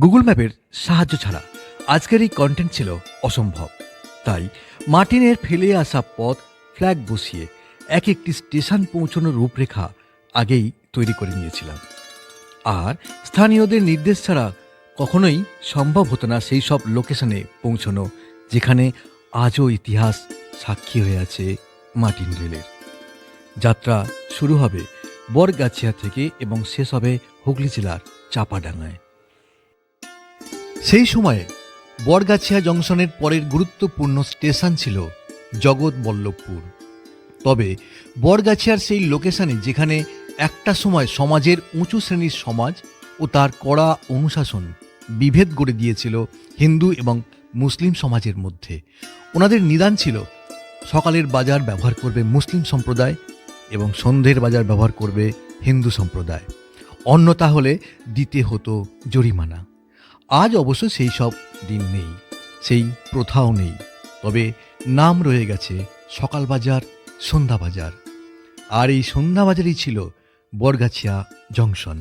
Google ম্যাপের সাহায্য ছাড়া আজকের এই কন্টেন্ট ছিল অসম্ভব। তাই মার্টিনের ফেলে আসা পথ ফ্ল্যাগ বসিয়ে এক একটি স্টেশন পৌঁছানোর রূপরেখা আগেই তৈরি করে নিয়েছিলাম। আর স্থানীয়দের নির্দেশ ছাড়া কখনোই সম্ভব হতো না সেই সব লোকেশনে পৌঁছানো, যেখানে আজও ইতিহাস সাক্ষী হয়ে আছে মার্টিন রেলের। যাত্রা শুরু হবে বরগাছিয়া থেকে এবং শেষ হবে হুগলি জেলার চাপাডাঙ্গায়। সেই সময়ে বরগাছিয়া জংশনের পরের গুরুত্বপূর্ণ স্টেশন ছিল জগৎবল্লভপুর। তবে বরগাছিয়ার সেই লোকেশনে যেখানে একটা সময় সমাজের উঁচু শ্রেণীর সমাজ ও তার কড়া অনুশাসন বিভেদ গড়ে দিয়েছিল হিন্দু এবং মুসলিম সমাজের মধ্যে, ওনাদের নিদান ছিল সকালের বাজার ব্যবহার করবে মুসলিম সম্প্রদায় এবং সন্ধ্যের বাজার ব্যবহার করবে হিন্দু সম্প্রদায়, অন্যথা হলে দিতে হতো জরিমানা। আজ অবশ্য সেই সব দিন নেই, সেই প্রথাও নেই, তবে নাম রয়ে গেছে সকাল বাজার, সন্ধ্যা বাজার। আর এই সন্ধ্যা বাজারই ছিল বরগাছিয়া জংশন।